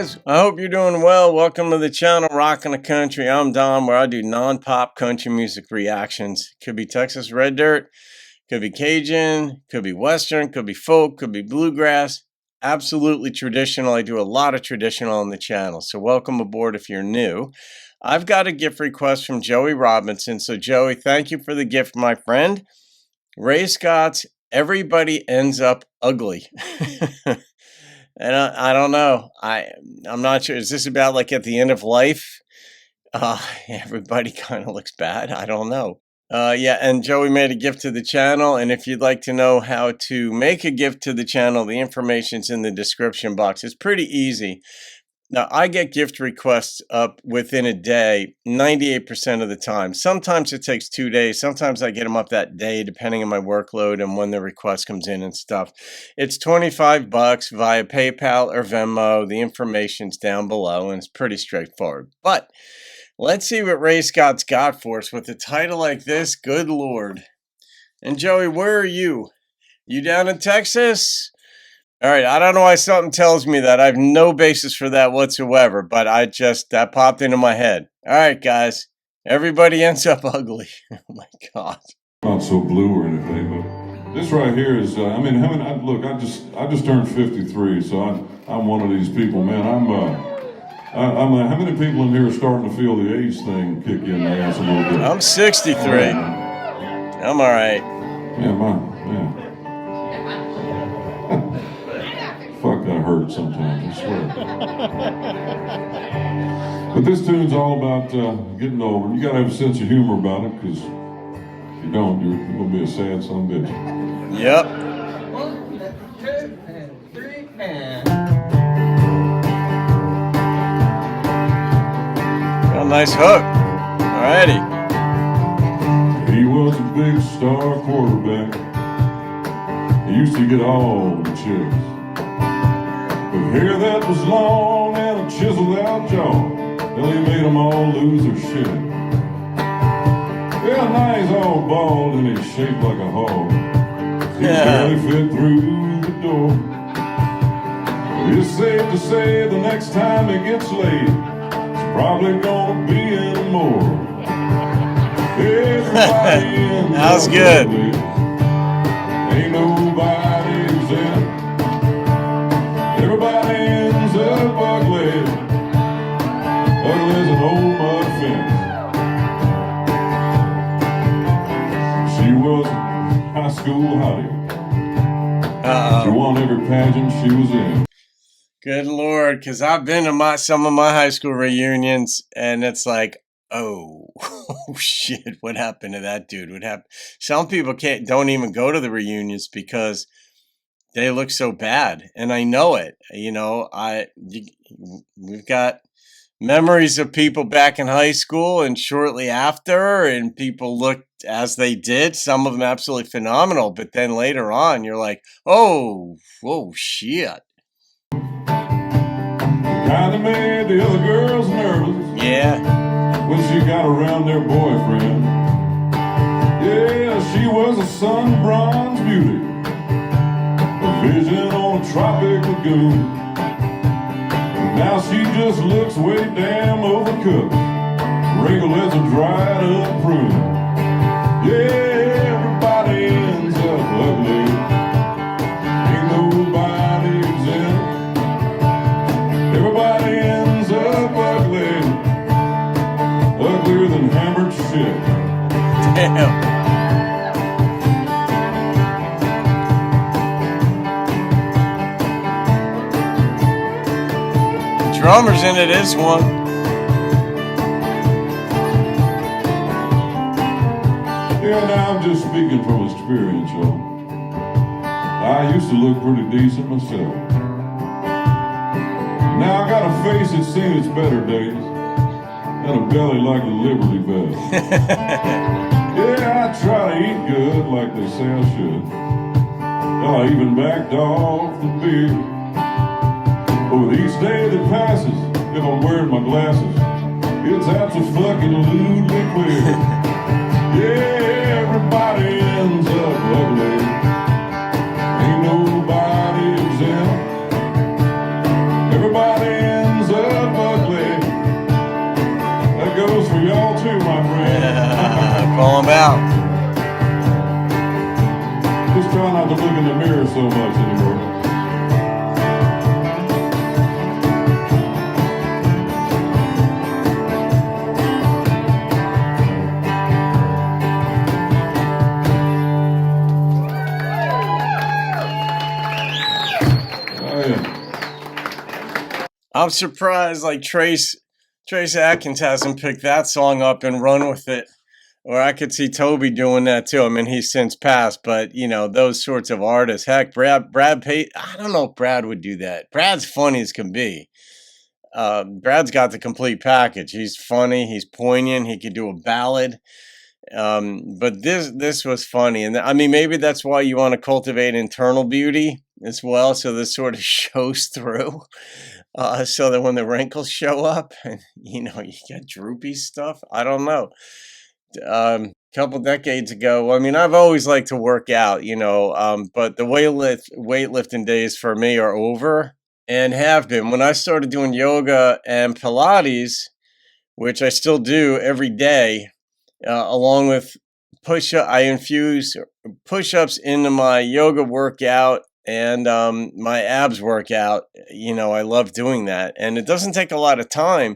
guys, I hope you're doing well. Welcome to the channel Rockin' the Country. I'm Don, where I do non-pop country music reactions. Could be Texas Red Dirt, could be Cajun, could be Western, could be folk, could be bluegrass. Absolutely traditional. I do a lot of traditional on the channel, so welcome aboard if you're new. I've got a gift request from Joey Robinson. So Joey, thank you for the gift, my friend. Ray Scott's Everybody Ends Up Ugly. And I don't know. I'm not sure. Is this about like at the end of life? Everybody kind of looks bad. I don't know. Yeah, and Joey made a gift to the channel. And if you'd like to know how to make a gift to the channel, the information's in the description box. It's pretty easy. Now, I get gift requests up within a day, 98% of the time. Sometimes it takes 2 days. Sometimes I get them up that day, depending on my workload and when the request comes in and stuff. It's $25 via PayPal or Venmo. The information's down below, and it's pretty straightforward. But let's see what Ray Scott's got for us with a title like this. Good Lord. And Joey, where are you? You down in Texas? All right, I don't know why something tells me that. I have no basis for that whatsoever, but that popped into my head. All right, guys, everybody ends up ugly. Oh my God. Not so blue or anything, but this right here is, look, I just turned 53, so I'm one of these people, man. How many people in here are starting to feel the age thing kick in the ass a little bit? I'm 63. I'm all right. Yeah. Fuck, I hurt sometimes, I swear. But this tune's all about getting older. You gotta have a sense of humor about it, because if you don't, you're gonna be a sad son of a bitch. Yep. 1, 2, and 3, and... Got a nice hook. Alrighty. He was a big star quarterback. He used to get all the chicks. With hair that was long and a chiseled out jaw, well, he made them all lose their shit. Yeah, now he's all bald and he's shaped like a hog. He barely fit through the door. It's safe to say the next time he gets laid, it's probably gonna be in more. Everybody That was good. Ain't nobody exempt. Everybody ends up ugly, ugly as an old mud fence. She was high school hottie. She won every pageant she was in. Good Lord, because I've been to some of my high school reunions, and it's like, oh shit, what happened to that dude? What happened? Some people don't even go to the reunions because they look so bad, and I know it. You know, we've got memories of people back in high school and shortly after, and people looked as they did. Some of them absolutely phenomenal, but then later on, you're like, oh, whoa, shit. Kinda made the other girls nervous. Yeah. When she got around their boyfriend. Yeah, she was a sun-bronze beauty, a vision on a tropic lagoon. Now she just looks way damn overcooked, wrinkled as a dried up prune. Yeah, everybody ends up ugly. Ain't nobody exempt. Everybody ends up ugly, uglier than hammered shit. Damn. Drummers in it is one. Yeah, now I'm just speaking from experience, y'all. I used to look pretty decent myself. Now I got a face that's seen its better days, and a belly like a Liberty Bell. Yeah, I try to eat good like they say I should. Hell, I even backed off the beer. But with each day that passes, if I'm wearing my glasses, it's absolutely clear. Yeah, everybody ends up ugly. Ain't nobody exempt. Everybody ends try not to look in the mirror so much anymore. Oh, yeah. I'm surprised like Trace Atkins hasn't picked that song up and run with it. Or I could see Toby doing that too. I mean, he's since passed, but you know, those sorts of artists. Heck, Brad Pate, I don't know if Brad would do that. Brad's funny as can be. Brad's got the complete package. He's funny, he's poignant, he could do a ballad. But this was funny. And I mean, maybe that's why you want to cultivate internal beauty as well, so this sort of shows through. So that when the wrinkles show up and you know you get droopy stuff. I don't know. Couple decades ago, I mean, I've always liked to work out, you know, but the weightlifting days for me are over and have been. When I started doing yoga and Pilates, which I still do every day, along with I infuse push-ups into my yoga workout and my abs workout. You know, I love doing that, and it doesn't take a lot of time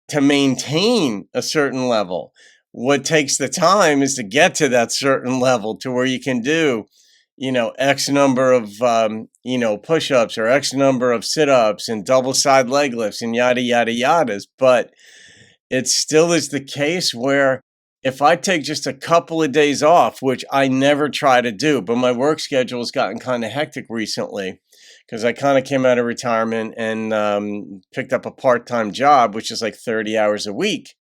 to maintain a certain level. What takes the time is to get to that certain level to where you can do, you know, X number of, you know, push ups or X number of sit ups and double side leg lifts and yada, yada, yadas. But it still is the case where if I take just a couple of days off, which I never try to do, but my work schedule has gotten kind of hectic recently because I kind of came out of retirement and picked up a part-time job, which is like 30 hours a week.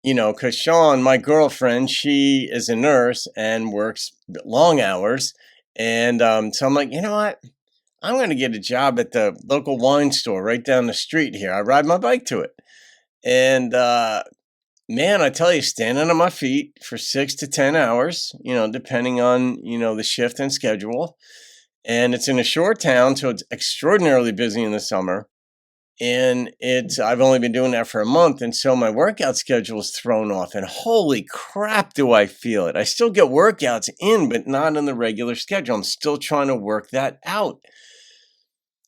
You know, because Sean, my girlfriend, she is a nurse and works long hours. And so I'm like, you know what? I'm going to get a job at the local wine store right down the street here. I ride my bike to it. And man, I tell you, standing on my feet for 6 to 10 hours, you know, depending on, you know, the shift and schedule. And it's in a short town, so it's extraordinarily busy in the summer. And I've only been doing that for a month. And so my workout schedule is thrown off. And holy crap, do I feel it. I still get workouts in, but not on the regular schedule. I'm still trying to work that out.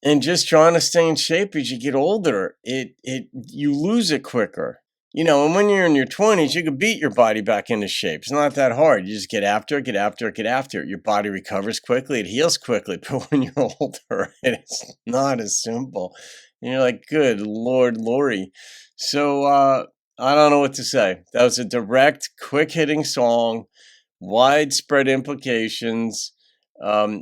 And just trying to stay in shape as you get older, you lose it quicker. You know, and when you're in your 20s, you can beat your body back into shape. It's not that hard. You just get after it, get after it, get after it. Your body recovers quickly, it heals quickly. But when you're older, it's not as simple. And you're like, good Lord, Lori. So I don't know what to say. That was a direct, quick-hitting song, widespread implications.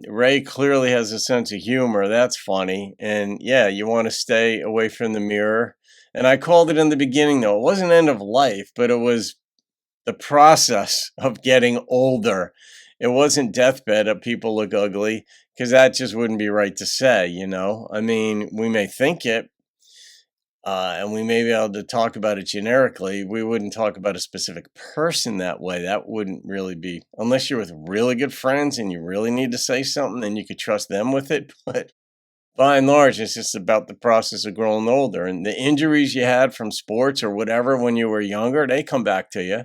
Ray clearly has a sense of humor. That's funny. And yeah, you want to stay away from the mirror. And I called it in the beginning, though. It wasn't end of life, but it was the process of getting older. It wasn't deathbed of people look ugly, because that just wouldn't be right to say, you know? I mean, we may think it, and we may be able to talk about it generically. We wouldn't talk about a specific person that way. That wouldn't really be, unless you're with really good friends and you really need to say something, then you could trust them with it. But by and large, it's just about the process of growing older. And the injuries you had from sports or whatever when you were younger, they come back to you.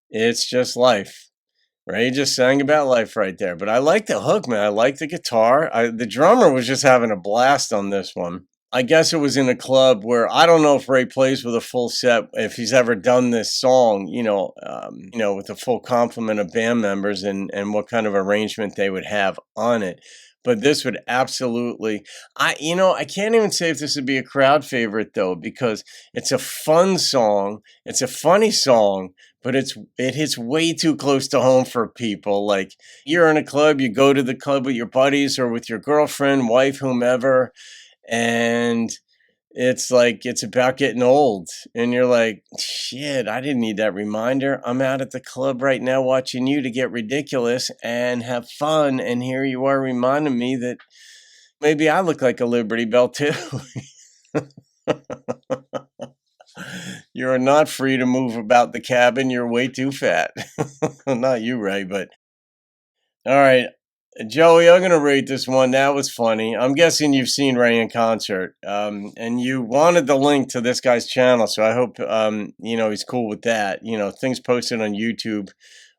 It's just life. Ray just sang about life right there. But I like the hook, man. I like the guitar. The drummer was just having a blast on this one. I guess it was in a club where I don't know if Ray plays with a full set, if he's ever done this song, you know, with a full complement of band members and what kind of arrangement they would have on it. But this would absolutely, I can't even say if this would be a crowd favorite though, because it's a fun song. It's a funny song, but it hits way too close to home for people. Like you're in a club, you go to the club with your buddies or with your girlfriend, wife, whomever, and it's like it's about getting old. And you're like, shit, I didn't need that reminder. I'm out at the club right now watching you to get ridiculous and have fun. And here you are reminding me that maybe I look like a Liberty Bell too. You're not free to move about the cabin. You're way too fat. Not you, Ray, but all right. Joey, I'm going to rate this one. That was funny. I'm guessing you've seen Ray in concert, and you wanted the link to this guy's channel, so I hope, he's cool with that. You know, things posted on YouTube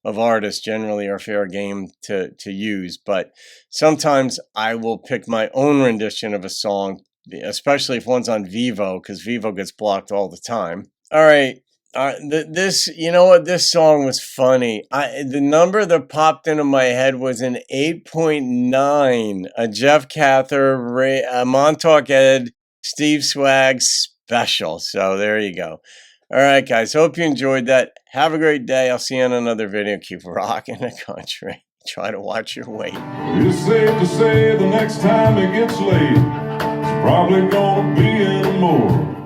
of artists generally are fair game to use, but sometimes I will pick my own rendition of a song, especially if one's on Vivo, because Vivo gets blocked all the time. All right. This, you know what? This song was funny. The number that popped into my head was an 8.9, a Jeff Cather, Montauk Ed, Steve Swag special. So there you go. All right, guys. Hope you enjoyed that. Have a great day. I'll see you on another video. Keep rocking the country. Try to watch your weight. It's safe to say the next time it gets late, it's probably gonna be in more.